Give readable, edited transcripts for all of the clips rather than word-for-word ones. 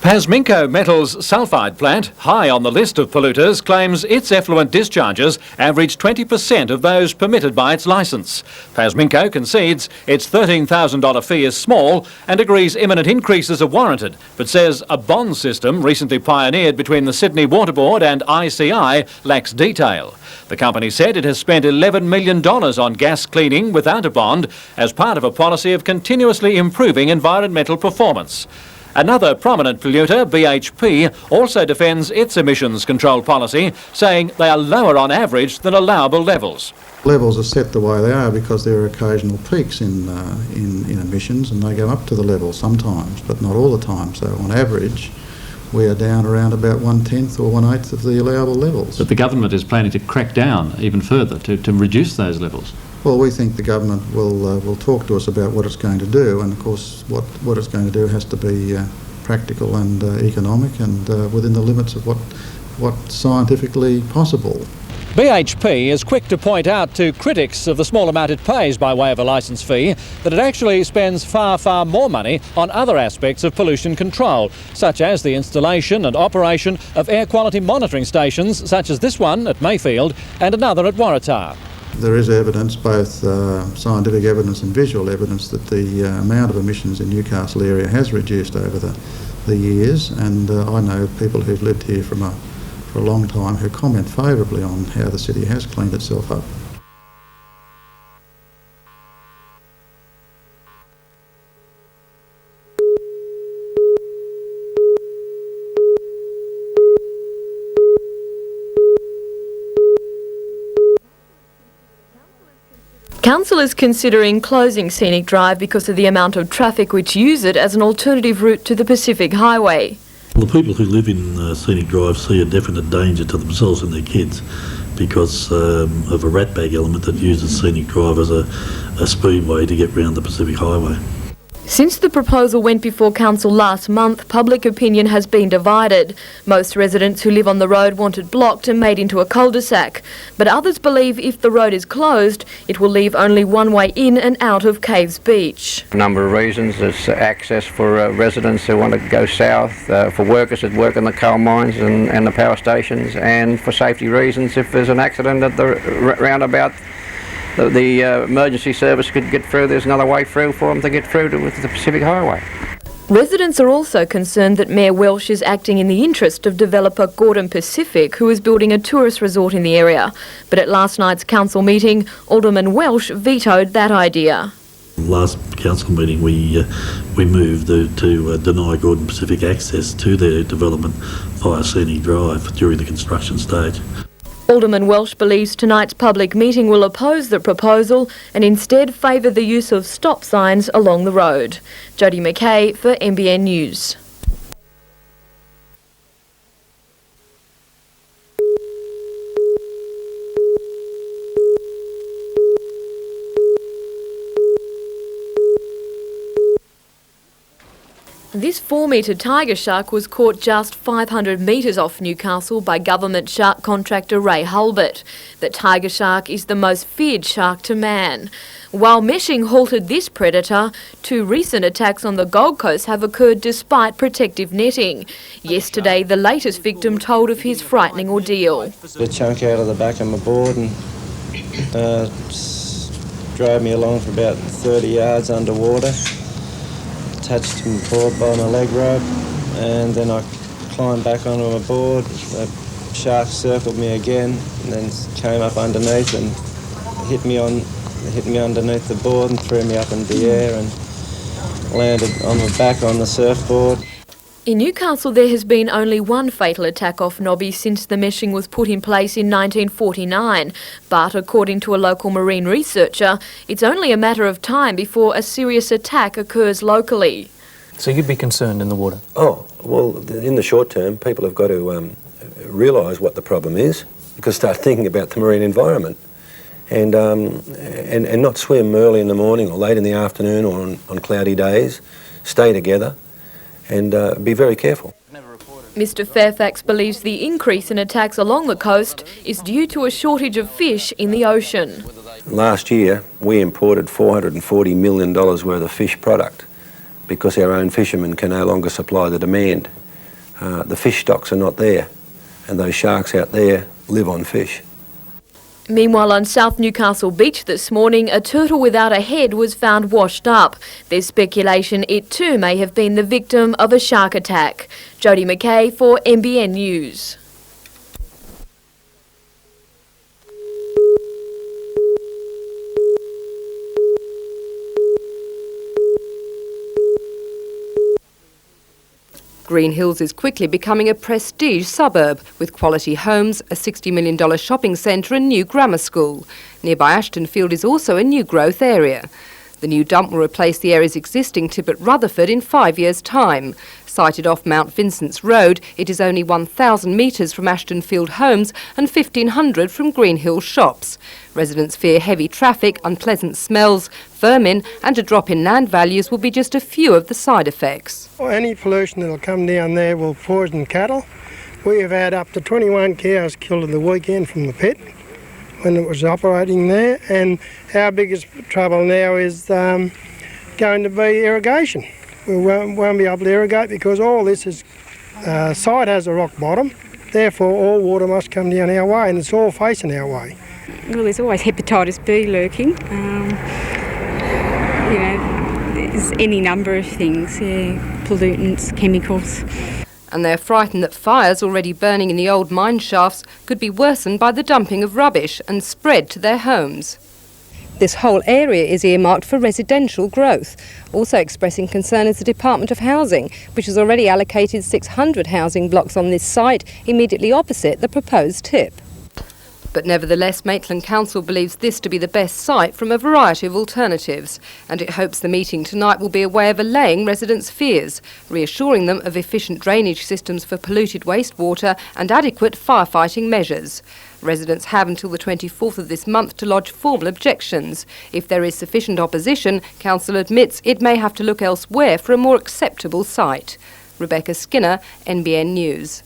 Pasminco Metals sulphide plant, high on the list of polluters, claims its effluent discharges average 20% of those permitted by its licence. Pasminco concedes its $13,000 fee is small and agrees imminent increases are warranted, but says a bond system recently pioneered between the Sydney Water Board and ICI lacks detail. The company said it has spent $11 million on gas cleaning without a bond as part of a policy of continuously improving environmental performance. Another prominent polluter, BHP, also defends its emissions control policy, saying they are lower on average than allowable levels. Levels are set the way they are because there are occasional peaks in emissions, and they go up to the level sometimes, but not all the time. So on average, we are down around about 1/10 or 1/8 of the allowable levels. But the government is planning to crack down even further to reduce those levels. Well, we think the government will talk to us about what it's going to do, and of course what it's going to do has to be practical and economic and within the limits of what's scientifically possible. BHP is quick to point out to critics of the small amount it pays by way of a licence fee that it actually spends far, far more money on other aspects of pollution control, such as the installation and operation of air quality monitoring stations such as this one at Mayfield and another at Waratah. There is evidence, both scientific evidence and visual evidence, that the amount of emissions in Newcastle area has reduced over the years, and I know people who've lived here for a long time who comment favourably on how the city has cleaned itself up. Council is considering closing Scenic Drive because of the amount of traffic which use it as an alternative route to the Pacific Highway. Well, the people who live in Scenic Drive see a definite danger to themselves and their kids because of a rat bag element that uses Scenic Drive as a speedway to get round the Pacific Highway. Since the proposal went before Council last month, public opinion has been divided. Most residents who live on the road want it blocked and made into a cul-de-sac, but others believe if the road is closed, it will leave only one way in and out of Caves Beach. A number of reasons. There's access for residents who want to go south, for workers that work in the coal mines and the power stations, and for safety reasons if there's an accident at the roundabout. The emergency service could get through. There's another way through for them to get through to the Pacific Highway. Residents are also concerned that Mayor Welsh is acting in the interest of developer Gordon Pacific, who is building a tourist resort in the area. But at last night's council meeting, Alderman Welsh vetoed that idea. Last council meeting we moved to deny Gordon Pacific access to their development via Scenic Drive during the construction stage. Alderman Welsh believes tonight's public meeting will oppose the proposal and instead favour the use of stop signs along the road. Jodie McKay for NBN News. This 4-metre tiger shark was caught just 500 metres off Newcastle by government shark contractor Ray Hulbert. The tiger shark is the most feared shark to man. While meshing halted this predator, 2 recent attacks on the Gold Coast have occurred despite protective netting. Yesterday, the latest victim told of his frightening ordeal. A chunk out of the back of my board and drove me along for about 30 yards underwater. Attached to my board by my leg rope, and then I climbed back onto my board. The shark circled me again and then came up underneath and hit me underneath the board and threw me up in the air and landed on my back on the surfboard. In Newcastle, there has been only one fatal attack off Nobby since the meshing was put in place in 1949. But according to a local marine researcher, it's only a matter of time before a serious attack occurs locally. So you'd be concerned in the water? Oh, well, in the short term, people have got to realise what the problem is, because start thinking about the marine environment, and not swim early in the morning or late in the afternoon or on cloudy days. Stay together. And be very careful. Mr Fairfax believes the increase in attacks along the coast is due to a shortage of fish in the ocean. Last year we imported $440 million worth of fish product because our own fishermen can no longer supply the demand. the fish stocks are not there, and those sharks out there live on fish. Meanwhile, on South Newcastle Beach this morning, a turtle without a head was found washed up. There's speculation it too may have been the victim of a shark attack. Jodie McKay for NBN News. Green Hills is quickly becoming a prestige suburb with quality homes, a $60 million shopping centre and new grammar school. Nearby Ashtonfield is also a new growth area. The new dump will replace the area's existing tip at Rutherford in 5 years' time. Sited off Mount Vincent's Road, it is only 1,000 metres from Ashtonfield homes and 1,500 from Green Hill shops. Residents fear heavy traffic, unpleasant smells, vermin and a drop in land values will be just a few of the side effects. Well, any pollution that will come down there will poison cattle. We have had up to 21 cows killed at the weekend from the pit when it was operating there, and our biggest trouble now is going to be irrigation. We won't be able to irrigate because all this is site has a rock bottom, therefore all water must come down our way, and it's all facing our way. Well, there's always hepatitis B lurking. There's any number of things, pollutants, chemicals. And they're frightened that fires already burning in the old mine shafts could be worsened by the dumping of rubbish and spread to their homes. This whole area is earmarked for residential growth. Also expressing concern is the Department of Housing, which has already allocated 600 housing blocks on this site immediately opposite the proposed tip. But nevertheless, Maitland Council believes this to be the best site from a variety of alternatives, and it hopes the meeting tonight will be a way of allaying residents' fears, reassuring them of efficient drainage systems for polluted wastewater and adequate firefighting measures. Residents have until the 24th of this month to lodge formal objections. If there is sufficient opposition, Council admits it may have to look elsewhere for a more acceptable site. Rebecca Skinner, NBN News.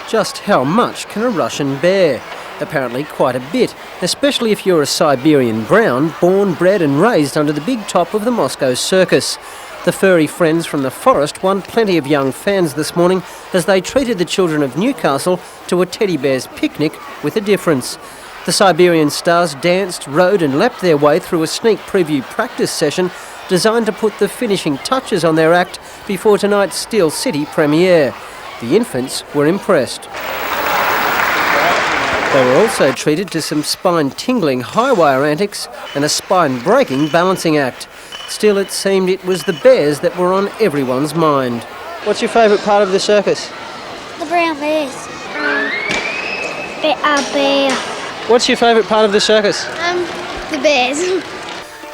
Just how much can a Russian bear? Apparently quite a bit, especially if you're a Siberian brown, born, bred and raised under the big top of the Moscow Circus. The furry friends from the forest won plenty of young fans this morning as they treated the children of Newcastle to a teddy bear's picnic with a difference. The Siberian stars danced, rode and lapped their way through a sneak preview practice session designed to put the finishing touches on their act before tonight's Steel City premiere. The infants were impressed. They were also treated to some spine-tingling high-wire antics and a spine-breaking balancing act. Still, it seemed it was the bears that were on everyone's mind. What's your favourite part of the circus? The brown bears. Bear. What's your favourite part of the circus? The bears.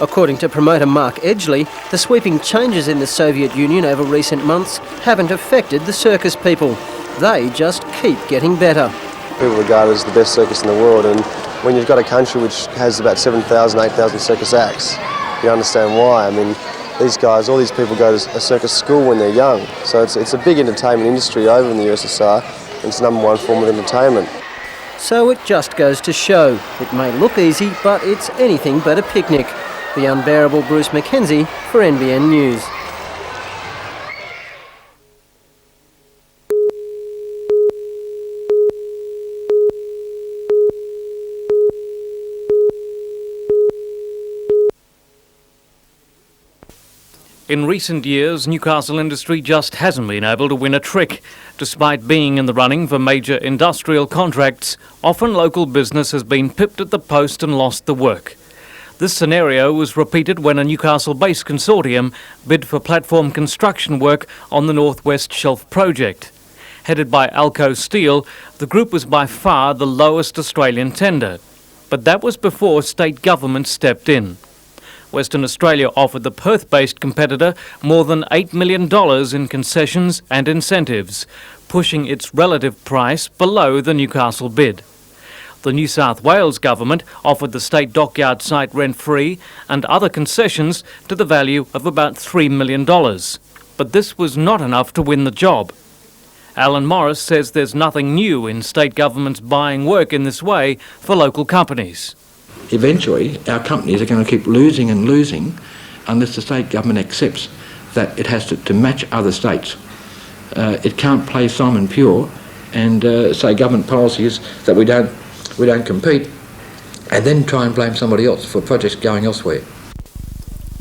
According to promoter Mark Edgley, the sweeping changes in the Soviet Union over recent months haven't affected the circus people. They just keep getting better. People regard it as the best circus in the world, and when you've got a country which has about 7,000, 8,000 circus acts, you understand why. I mean, these guys, all these people go to a circus school when they're young, so it's a big entertainment industry over in the USSR, and it's the #1 form of entertainment. So it just goes to show, it may look easy, but it's anything but a picnic. The unbearable Bruce Mackenzie for NBN News. In recent years, Newcastle industry just hasn't been able to win a trick. Despite being in the running for major industrial contracts, often local business has been pipped at the post and lost the work. This scenario was repeated when a Newcastle-based consortium bid for platform construction work on the North West Shelf project. Headed by Alco Steel, the group was by far the lowest Australian tender. But that was before state government stepped in. Western Australia offered the Perth-based competitor more than $8 million in concessions and incentives, pushing its relative price below the Newcastle bid. The New South Wales government offered the state dockyard site rent-free and other concessions to the value of about $3 million. But this was not enough to win the job. Alan Morris says there's nothing new in state governments buying work in this way for local companies. Eventually, our companies are going to keep losing and losing unless the state government accepts that it has to match other states. It can't play Simon Pure and say government policy is that we don't compete and then try and blame somebody else for projects going elsewhere.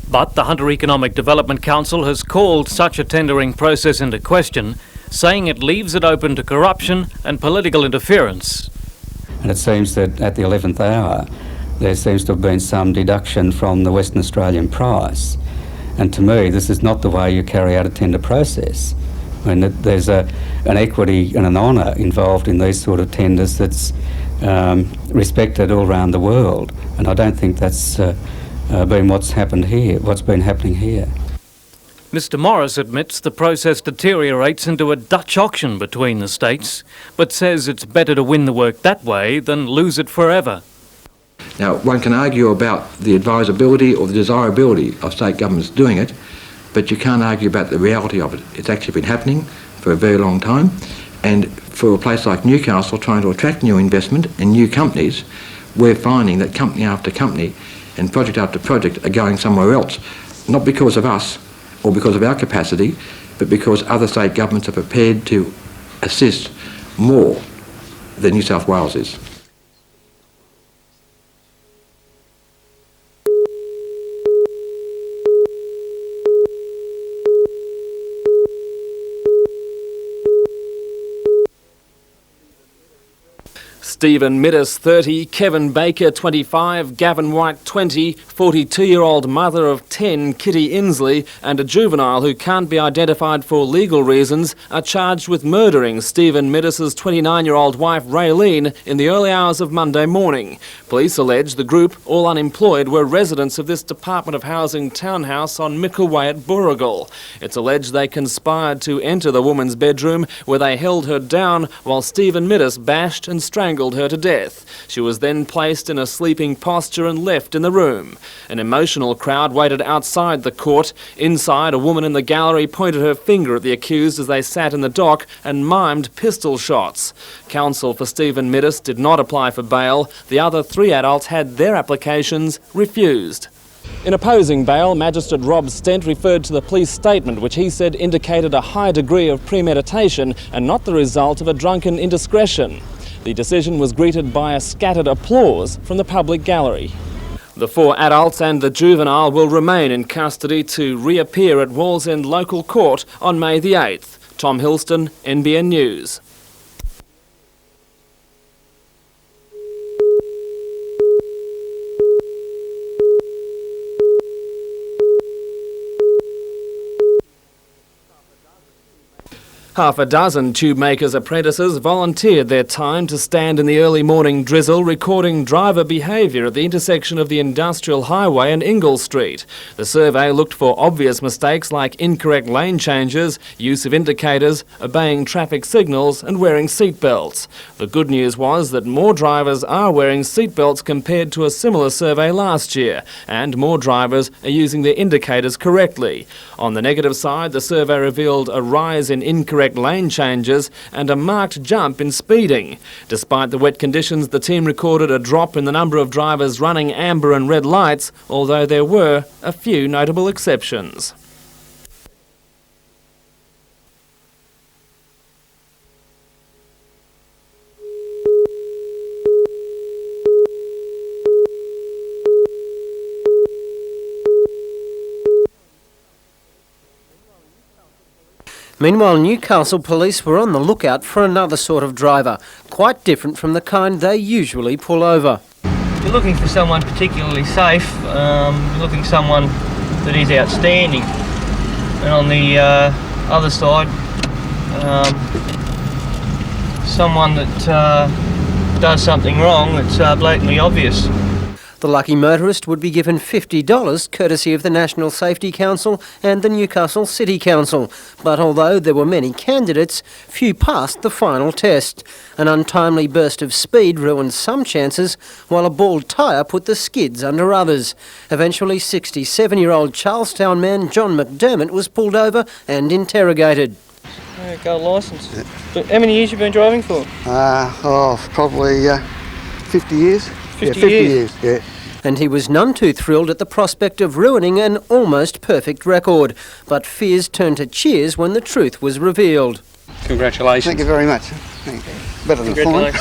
But the Hunter Economic Development Council has called such a tendering process into question, saying it leaves it open to corruption and political interference. And it seems that at the 11th hour there seems to have been some deduction from the Western Australian price. And to me, this is not the way you carry out a tender process. I mean, there's an equity and an honour involved in these sort of tenders that's respected all around the world, and I don't think that's been what's been happening here. Mr Morris admits the process deteriorates into a Dutch auction between the states, but says it's better to win the work that way than lose it forever. Now, one can argue about the advisability or the desirability of state governments doing it, but you can't argue about the reality of it. It's actually been happening for a very long time, and for a place like Newcastle trying to attract new investment and new companies, we're finding that company after company and project after project are going somewhere else, not because of us or because of our capacity, but because other state governments are prepared to assist more than New South Wales is. Stephen Mittis, 30, Kevin Baker, 25, Gavin White, 20, 42-year-old mother of 10, Kitty Inslee, and a juvenile who can't be identified for legal reasons are charged with murdering Stephen Mittis's 29-year-old wife Raeleen in the early hours of Monday morning. Police allege the group, all unemployed, were residents of this Department of Housing townhouse on Mickle Way at Burrigal. It's alleged they conspired to enter the woman's bedroom where they held her down while Stephen Mittis bashed and strangled her to death. She was then placed in a sleeping posture and left in the room. An emotional crowd waited outside the court. Inside, a woman in the gallery pointed her finger at the accused as they sat in the dock and mimed pistol shots. Counsel for Stephen Mittis did not apply for bail. The other 3 adults had their applications refused. In opposing bail, Magistrate Rob Stent referred to the police statement, which he said indicated a high degree of premeditation and not the result of a drunken indiscretion. The decision was greeted by a scattered applause from the public gallery. The 4 adults and the juvenile will remain in custody to reappear at Wallsend Local Court on May the 8th. Tom Hilston, NBN News. Half a dozen tube makers' apprentices volunteered their time to stand in the early morning drizzle recording driver behaviour at the intersection of the Industrial Highway and Ingle Street. The survey looked for obvious mistakes like incorrect lane changes, use of indicators, obeying traffic signals and wearing seatbelts. The good news was that more drivers are wearing seatbelts compared to a similar survey last year, and more drivers are using their indicators correctly. On the negative side, the survey revealed a rise in incorrect lane changes and a marked jump in speeding. Despite the wet conditions, the team recorded a drop in the number of drivers running amber and red lights, although there were a few notable exceptions. Meanwhile, Newcastle police were on the lookout for another sort of driver, quite different from the kind they usually pull over. You're looking for someone particularly safe, you're looking for someone that is outstanding. And on the other side, someone that does something wrong that's blatantly obvious. The lucky motorist would be given $50 courtesy of the National Safety Council and the Newcastle City Council. But although there were many candidates, few passed the final test. An untimely burst of speed ruined some chances, while a bald tyre put the skids under others. Eventually, 67-year-old Charlestown man John McDermott was pulled over and interrogated. Gold licence. But how many years you been driving for? Probably 50 years. 50 years, yeah. And he was none too thrilled at the prospect of ruining an almost perfect record. But fears turned to cheers when the truth was revealed. Congratulations. Thank you very much. Thank you. Better than fine.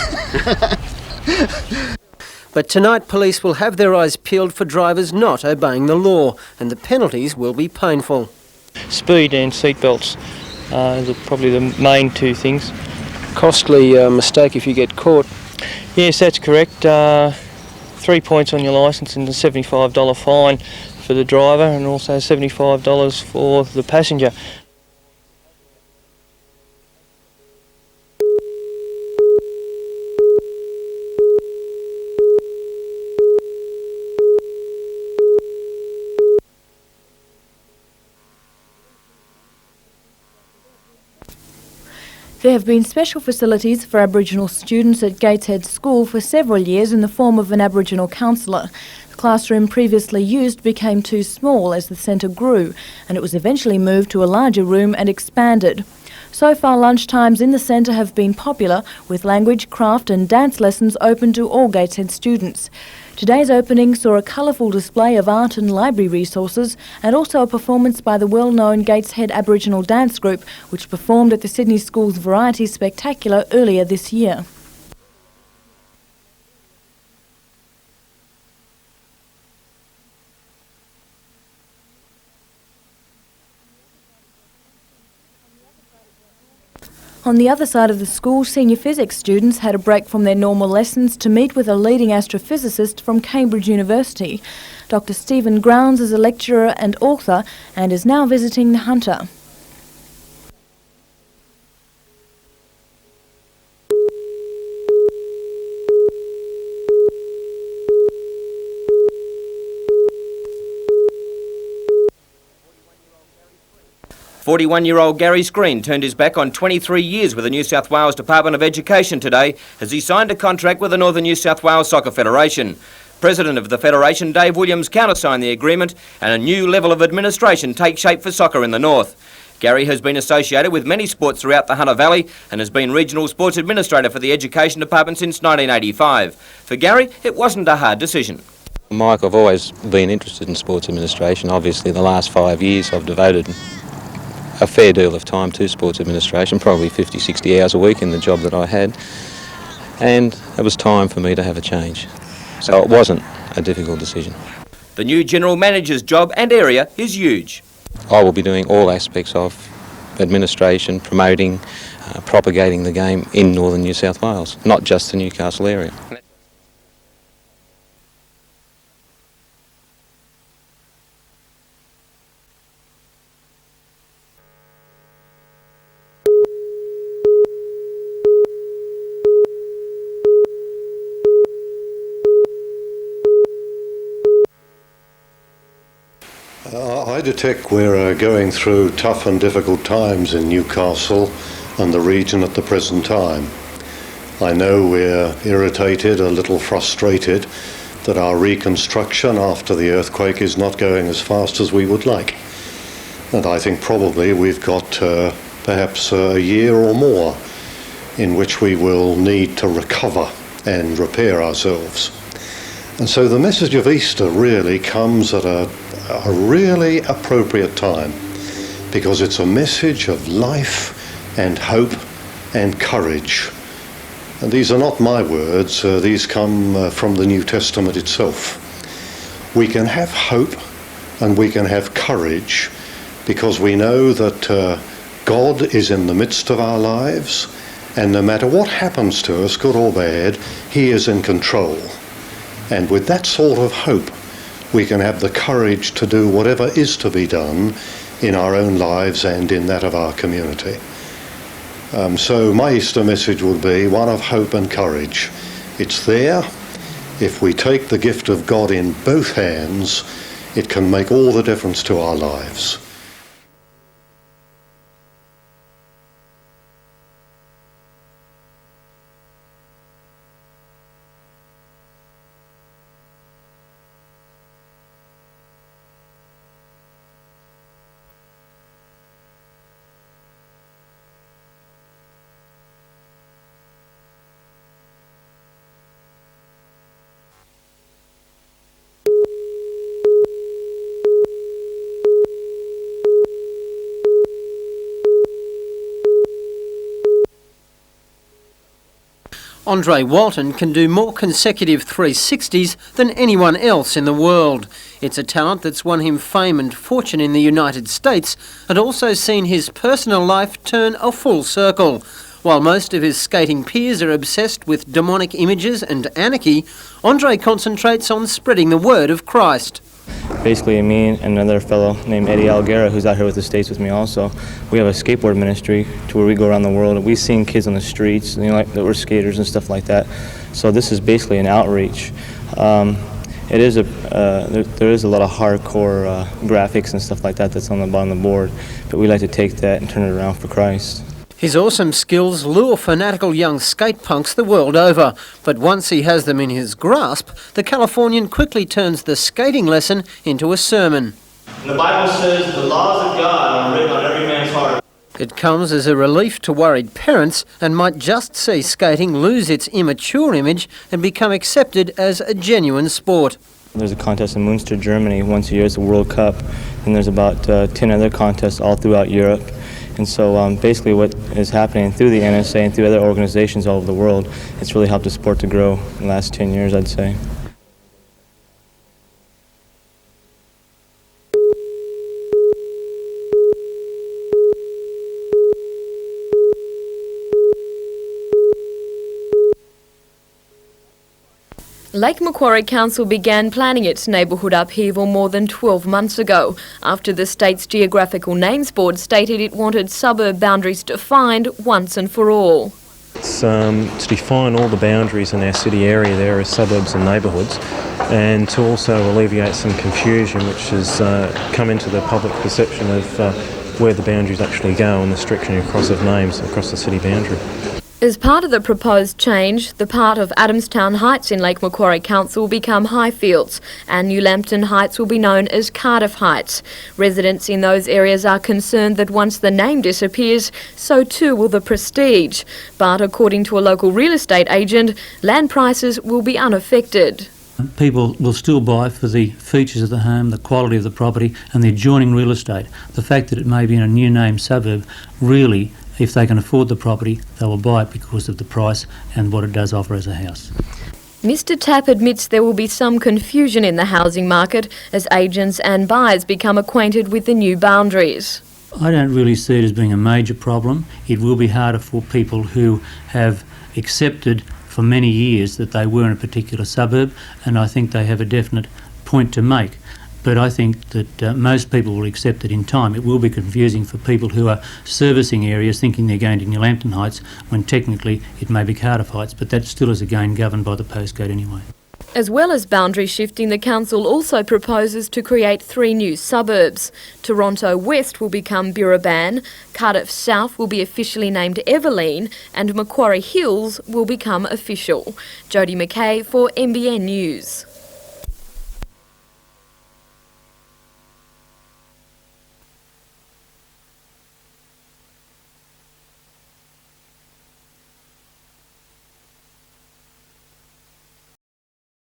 But tonight police will have their eyes peeled for drivers not obeying the law, and the penalties will be painful. Speed and seatbelts are probably the main two things. Costly mistake if you get caught. Yes, that's correct. 3 points on your licence and a $75 fine for the driver, and also $75 for the passenger. There have been special facilities for Aboriginal students at Gateshead School for several years in the form of an Aboriginal counsellor. The classroom previously used became too small as the centre grew, and it was eventually moved to a larger room and expanded. So far, lunchtimes in the centre have been popular, with language, craft and dance lessons open to all Gateshead students. Today's opening saw a colourful display of art and library resources, and also a performance by the well-known Gateshead Aboriginal Dance Group, which performed at the Sydney School's Variety Spectacular earlier this year. On the other side of the school, senior physics students had a break from their normal lessons to meet with a leading astrophysicist from Cambridge University. Dr. Stephen Grounds is a lecturer and author and is now visiting the Hunter. "41-year-old Gary Screen turned his back on 23 years with the New South Wales Department of Education today as he signed a contract with the Northern New South Wales Soccer Federation. President of the Federation, Dave Williams, countersigned the agreement and a new level of administration takes shape for soccer in the North. Gary has been associated with many sports throughout the Hunter Valley and has been Regional Sports Administrator for the Education Department since 1985. For Gary, it wasn't a hard decision. Mike, I've always been interested in sports administration. Obviously, the last 5 years I've devoted a fair deal of time to sports administration, probably 50, 60 hours a week in the job that I had, and it was time for me to have a change. So it wasn't a difficult decision. The new General Manager's job and area is huge. I will be doing all aspects of administration, promoting, propagating the game in Northern New South Wales, not just the Newcastle area. I detect we're going through tough and difficult times in Newcastle and the region at the present time. I know we're irritated, a little frustrated that our reconstruction after the earthquake is not going as fast as we would like. And I think probably we've got perhaps a year or more in which we will need to recover and repair ourselves. And so the message of Easter really comes at a really appropriate time, because it's a message of life and hope and courage. And these are not my words, these come from the New Testament itself. We can have hope and we can have courage because we know that God is in the midst of our lives, and no matter what happens to us, good or bad, He is in control. And with that sort of hope, we can have the courage to do whatever is to be done in our own lives and in that of our community. So my Easter message would be one of hope and courage. It's there. If we take the gift of God in both hands, it can make all the difference to our lives. Andre Walton can do more consecutive 360s than anyone else in the world. It's a talent that's won him fame and fortune in the United States and also seen his personal life turn a full circle. While most of his skating peers are obsessed with demonic images and anarchy, Andre concentrates on spreading the word of Christ. Basically, me and another fellow named Eddie Alguera, who's out here with the States with me also, we have a skateboard ministry to where we go around the world. We've seen kids on the streets, like that were skaters and stuff like that. So this is basically an outreach. It is there is a lot of hardcore graphics and stuff like that that's on the bottom of the board, but we like to take that and turn it around for Christ. His awesome skills lure fanatical young skate punks the world over, but once he has them in his grasp, the Californian quickly turns the skating lesson into a sermon. And the Bible says the laws of God are written on every man's heart. It comes as a relief to worried parents and might just see skating lose its immature image and become accepted as a genuine sport. There's a contest in Münster, Germany once a year. It's the World Cup, and there's about 10 other contests all throughout Europe. And so basically what is happening through the NSA and through other organizations all over the world, it's really helped the sport to grow in the last 10 years, I'd say. Lake Macquarie Council began planning its neighbourhood upheaval more than 12 months ago, after the state's Geographical Names Board stated it wanted suburb boundaries defined once and for all. It's to define all the boundaries in our city area there as suburbs and neighbourhoods, and to also alleviate some confusion which has come into the public perception of where the boundaries actually go and the stretching across of names across the city boundary. As part of the proposed change, the part of Adamstown Heights in Lake Macquarie Council will become Highfields, and New Lambton Heights will be known as Cardiff Heights. Residents in those areas are concerned that once the name disappears, so too will the prestige. But according to a local real estate agent, land prices will be unaffected. People will still buy for the features of the home, the quality of the property and the adjoining real estate. The fact that it may be in a new name suburb, really, if they can afford the property, they will buy it because of the price and what it does offer as a house. Mr Tapp admits there will be some confusion in the housing market as agents and buyers become acquainted with the new boundaries. I don't really see it as being a major problem. It will be harder for people who have accepted for many years that they were in a particular suburb, and I think they have a definite point to make. But I think that most people will accept it in time. It will be confusing for people who are servicing areas thinking they're going to New Lambton Heights when technically it may be Cardiff Heights, but that still is again governed by the postcode anyway. As well as boundary shifting, the council also proposes to create 3 new suburbs. Toronto West will become Buriban, Cardiff South will be officially named Everleen, and Macquarie Hills will become official. Jodie McKay for NBN News.